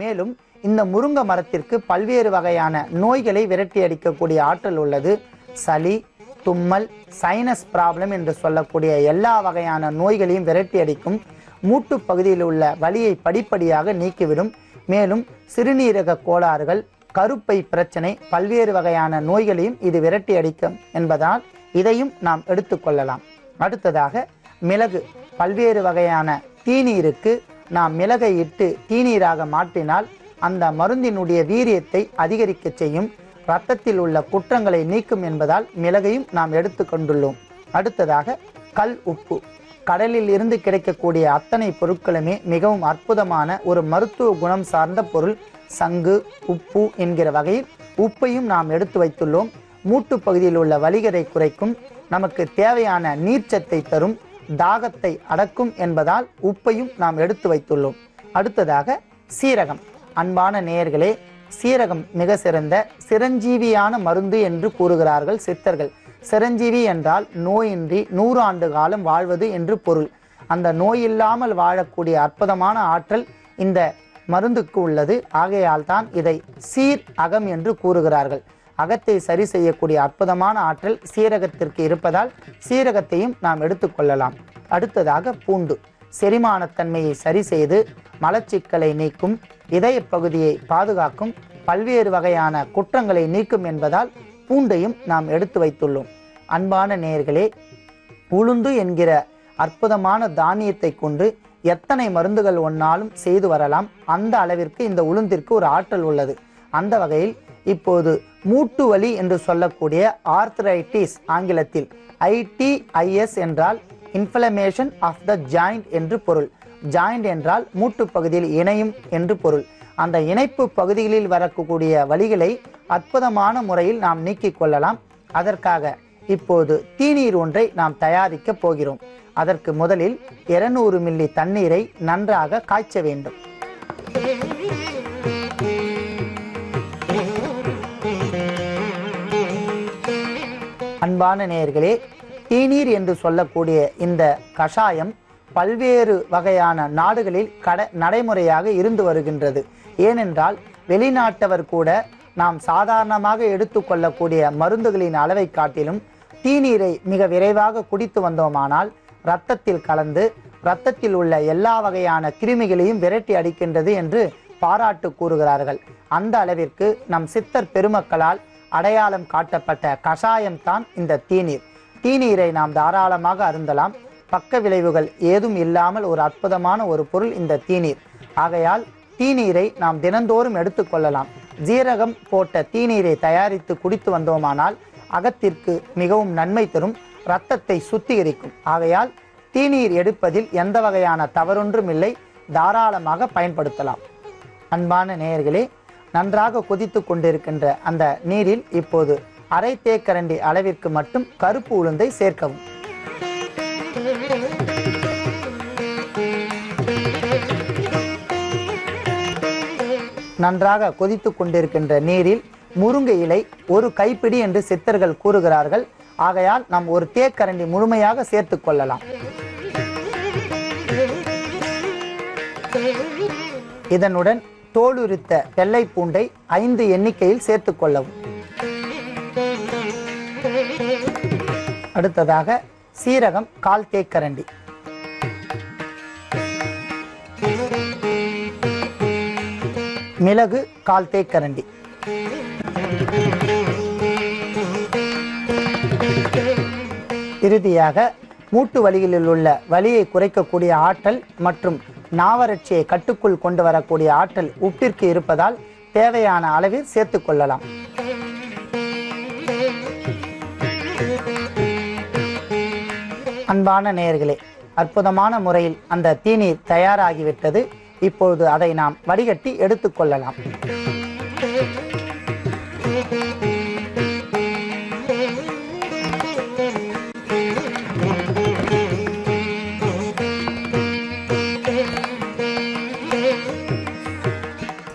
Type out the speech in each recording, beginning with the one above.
மேலும் இந்த முருங்கை மரத்திற்கு பல்வேறு வகையான நோய்களை விரட்டி அடிக்கக்கூடிய ஆற்றல் உள்ளது. சளி, தும்மல், சைனஸ் ப்ராப்ளம் என்று சொல்லக்கூடிய எல்லா வகையான நோய்களையும் விரட்டி அடிக்கும். மூட்டு பகுதியில் உள்ள வலியை படிப்படியாக நீக்கிவிடும். மேலும் சிறுநீரக கோளாறுகள், கருப்பை பிரச்சனை, பல்வேறு வகையான நோய்களையும் இது விரட்டி அடிக்கும் என்பதால் இதையும் நாம் எடுத்துக்கொள்ளலாம். அடுத்ததாக மிளகு. பல்வேறு வகையான தீநீருக்கு நாம் மிளகை இட்டு தீநீராக மாற்றினால் அந்த மருந்தினுடைய வீரியத்தை அதிகரிக்க செய்யும். இரத்தத்தில் உள்ள குற்றங்களை நீக்கும் என்பதால் மிளகையும் நாம் எடுத்துக்கொண்டுள்ளோம். அடுத்ததாக கல் உப்பு. கடலில் இருந்து கிடைக்கக்கூடிய அத்தனை பொருட்களுமே மிகவும் அற்புதமான ஒரு மருத்துவ குணம் சார்ந்த பொருள். சங்கு, உப்பு என்கிற வகையில் உப்பையும் நாம் எடுத்து வைத்துள்ளோம். மூட்டு பகுதியில் உள்ள வலிகளை குறைக்கும், நமக்கு தேவையான நீர்ச்சத்தை தரும், தாகத்தை அடக்கும் என்பதால் உப்பையும் நாம் எடுத்து வைத்துள்ளோம். அடுத்ததாக சீரகம். அன்பான நேயர்களே, சீரகம் மிக சிறந்த சிரஞ்சீவியான மருந்து என்று கூறுகிறார்கள் சித்தர்கள். சிரஞ்சீவி என்றால் நோயின்றி 100 ஆண்டு காலம் வாழ்வது என்று பொருள். அந்த நோய் இல்லாமல் வாழக்கூடிய அற்புதமான ஆற்றல் இந்த மருந்துக்கு உள்ளது. ஆகையால் தான் இதை சீர் அகம் என்று கூறுகிறார்கள். அகத்தை சரி செய்யக்கூடிய அற்புதமான ஆற்றல் சீரகத்திற்கு இருப்பதால் சீரகத்தையும் நாம் எடுத்துக்கொள்ளலாம். அடுத்ததாக பூண்டு. செரிமானத்தன்மையை சரி செய்து மலச்சிக்கலை நீக்கும், இதய பகுதியை பாதுகாக்கும், பல்வேறு வகையான குற்றங்களை நீக்கும் என்பதால் பூண்டையும் நாம் எடுத்து வைத்துள்ளோம். அன்பான நேயர்களே, உளுந்து என்கிற அற்புதமான தானியத்தை கொண்டு எத்தனை மருந்துகள் ஒன்னாலும் செய்து வரலாம். அந்த அளவிற்கு இந்த உளுந்திற்கு ஒரு ஆற்றல் உள்ளது. அந்த வகையில் இப்போது மூட்டு வலி என்று சொல்லக்கூடிய ஆர்த்ரைட்டிஸ், ஆங்கிலத்தில் ITIS என்றால் இன்ஃப்ளமேஷன் ஆஃப் த ஜாயிண்ட் என்று பொருள். ஜாயிண்ட் என்றால் மூட்டு பகுதியில் இணையும் என்று பொருள். அந்த இணைப்பு பகுதிகளில் வரக்கூடிய வலிகளை அற்புதமான முறையில் நாம் நீக்கிக் கொள்ளலாம். அதற்காக இப்போது தீநீர் ஒன்றை நாம் தயாரிக்க போகிறோம். அதற்கு முதலில் 200 மில்லி தண்ணீரை நன்றாக காய்ச்ச வேண்டும். அன்பான நேயர்களே, தீநீர் என்று சொல்லக்கூடிய இந்த கஷாயம் பல்வேறு வகையான நாடுகளில் நடைமுறையாக இருந்து வருகின்றது. ஏனென்றால் வெளிநாட்டவர் கூட நாம் சாதாரணமாக எடுத்துக்கொள்ளக்கூடிய மருந்துகளின் அளவை காட்டிலும் தீநீரை மிக விரைவாக குடித்து வந்தோமானால் இரத்தத்தில் கலந்து இரத்தத்தில் உள்ள எல்லா வகையான கிருமிகளையும் விரட்டி அடிக்கின்றது என்று பாராட்டு கூறுகிறார்கள். அந்த அளவிற்கு நம் சித்தர் பெருமக்களால் அடையாளம் காட்டப்பட்ட கஷாயம்தான் இந்த தீநீர். தீநீரை நாம் தாராளமாக அருந்தலாம். பக்க விளைவுகள் ஏதும் இல்லாமல் ஒரு அற்புதமான ஒரு பொருள் இந்த தீநீர். ஆகையால் தீநீரை நாம் தினந்தோறும் எடுத்துக்கொள்ளலாம். ஜீரகம் போட்ட தீநீரை தயாரித்து குடித்து வந்தோமானால் அகத்திற்கு மிகவும் நன்மை தரும், இரத்தத்தை சுத்திகரிக்கும். ஆகையால் தீநீர் எடுப்பதில் எந்த வகையான தவறொன்றும் இல்லை, தாராளமாக பயன்படுத்தலாம். அன்பான நேயர்களே, நன்றாக கொதித்து கொண்டிருக்கின்ற அந்த நீரில் இப்போது அரை தேக்கரண்டி அளவிற்கு மட்டும் கருப்பு உளுந்தை சேர்க்கவும். நன்றாக கொதித்து கொண்டிருக்கின்ற நீரில் முருங்கை இலை ஒரு கைப்பிடி என்று சித்தர்கள் கூறுகிறார்கள். ஆகையால் நாம் ஒரு தேக்கரண்டி முழுமையாக சேர்த்துக் கொள்ளலாம். இதனுடன் தோலுரித்த வெள்ளை பூண்டை 5 எண்ணிக்கையில் சேர்த்துக் கொள்ளவும். அடுத்ததாக சீரகம் 1/4 தேக்கரண்டி, மிளகு 1/4 தேக்கரண்டி, இறுதியாக மூட்டு வலிகளில் உள்ள வலியை குறைக்கக்கூடிய ஆற்றல் மற்றும் நாவறட்சியை கட்டுக்குள் கொண்டு வரக்கூடிய ஆற்றல் உப்பிற்கு இருப்பதால் தேவையான அளவில் சேர்த்துக் கொள்ளலாம். அன்பான நேயர்களே, அற்புதமான முறையில் அந்த தீநீர் தயாராகிவிட்டது. இப்பொழுது அதை நாம் வடிகட்டி எடுத்துக்கொள்ளலாம்.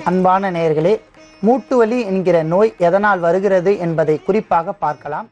அன்பான நேயர்களே, மூட்டு வலி என்கிற நோய் எதனால் வருகிறது என்பதை குறிப்பாக பார்க்கலாம்.